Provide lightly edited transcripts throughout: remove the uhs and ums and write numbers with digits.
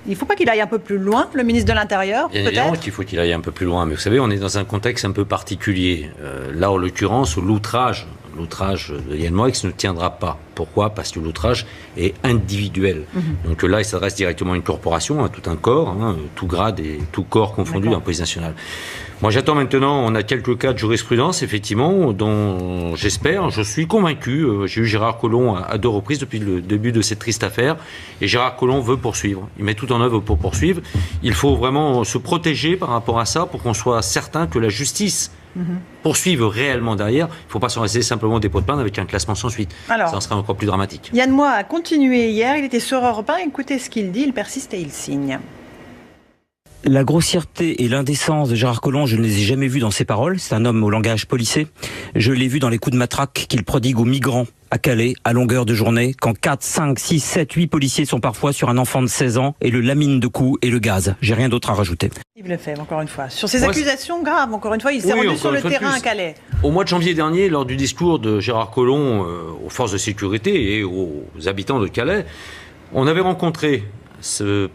Il ne faut pas qu'il aille un peu plus loin, le ministre de l'Intérieur, Bien peut-être ? évidemment qu'il faut qu'il aille un peu plus loin. Mais vous savez, on est dans un contexte un peu particulier. Là, en l'occurrence, l'outrage de Yann Moix ne tiendra pas. Pourquoi ? Parce que l'outrage est individuel. Donc là, il s'adresse directement à une corporation, à tout un corps, tout grade et tout corps confondu dans la police nationale. Moi, j'attends maintenant, on a quelques cas de jurisprudence, effectivement, dont je suis convaincu. J'ai eu Gérard Collomb à 2 reprises depuis le début de cette triste affaire. Et Gérard Collomb veut poursuivre. Il met tout en œuvre pour poursuivre. Il faut vraiment se protéger par rapport à ça pour qu'on soit certain que la justice poursuive réellement derrière. Il ne faut pas s'en rester simplement au dépôt de plainte avec un classement sans suite. Alors, ça en serait encore plus dramatique. Yann Moix a continué hier. Il était sur Europe 1. Écoutez ce qu'il dit. Il persiste et il signe. La grossièreté et l'indécence de Gérard Collomb, je ne les ai jamais vues dans ses paroles. C'est un homme au langage policé. Je l'ai vu dans les coups de matraque qu'il prodigue aux migrants à Calais, à longueur de journée, quand 4, 5, 6, 7, 8 policiers sont parfois sur un enfant de 16 ans et le laminent de coups et le gaz. J'ai rien d'autre à rajouter. Yves Lefebvre, encore une fois. Sur ces accusations graves, encore une fois, il s'est rendu sur le terrain à Calais. Au mois de janvier dernier, lors du discours de Gérard Collomb aux forces de sécurité et aux habitants de Calais, on avait rencontré ce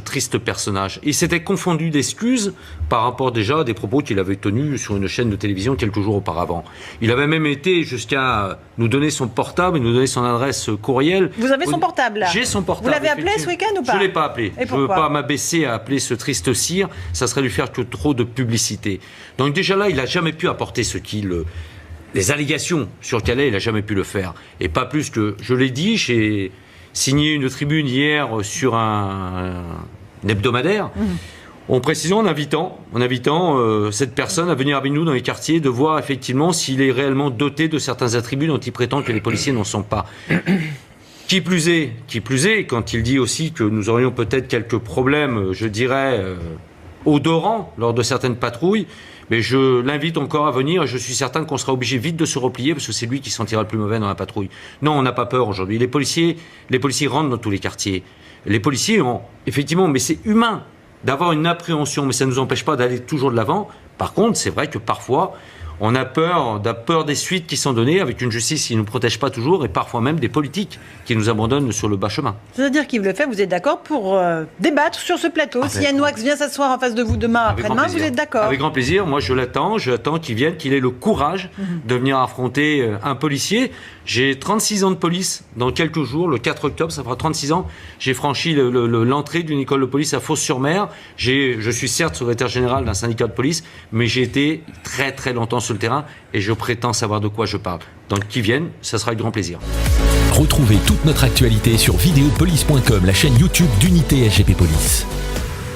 triste personnage. Il s'était confondu d'excuses par rapport déjà à des propos qu'il avait tenus sur une chaîne de télévision quelques jours auparavant. Il avait même été jusqu'à nous donner son portable et nous donner son adresse courriel. Vous avez son portable là ? J'ai son portable. Vous l'avez appelé ce week-end ou pas ? Je ne l'ai pas appelé. Et je ne veux pas m'abaisser à appeler ce triste cire. Ça serait lui faire que trop de publicité. Donc déjà là, il n'a jamais pu apporter les allégations sur Calais, il n'a jamais pu le faire. Et pas plus que, je l'ai dit, j'ai signé une tribune hier sur un hebdomadaire, en précisant, en invitant cette personne à venir avec nous dans les quartiers, de voir effectivement s'il est réellement doté de certains attributs dont il prétend que les policiers n'en sont pas. Qui plus est, quand il dit aussi que nous aurions peut-être quelques problèmes, je dirais, odorants lors de certaines patrouilles, mais je l'invite encore à venir et je suis certain qu'on sera obligé vite de se replier parce que c'est lui qui sentira le plus mauvais dans la patrouille. Non, on n'a pas peur aujourd'hui. Les policiers rentrent dans tous les quartiers. Les policiers ont, effectivement, mais c'est humain d'avoir une appréhension, mais ça ne nous empêche pas d'aller toujours de l'avant. Par contre, c'est vrai que parfois, on a peur des suites qui sont données avec une justice qui ne nous protège pas toujours et parfois même des politiques qui nous abandonnent sur le bas chemin. C'est-à-dire qu'Yves Lefebvre, vous êtes d'accord pour débattre sur ce plateau. Si Yann Moix vient s'asseoir en face de vous demain, après-demain, vous êtes d'accord ? Avec grand plaisir. Moi, je l'attends qu'il vienne, qu'il ait le courage de venir affronter un policier. J'ai 36 ans de police dans quelques jours. Le 4 octobre, ça fera 36 ans. J'ai franchi l'entrée d'une école de police à Fos-sur-Mer. Je suis certes secrétaire général d'un syndicat de police, mais j'ai été très très longtemps sur le terrain et je prétends savoir de quoi je parle. Donc qu'ils viennent, ça sera avec grand plaisir. Retrouvez toute notre actualité sur videopolice.com, la chaîne YouTube d'Unité SGP Police.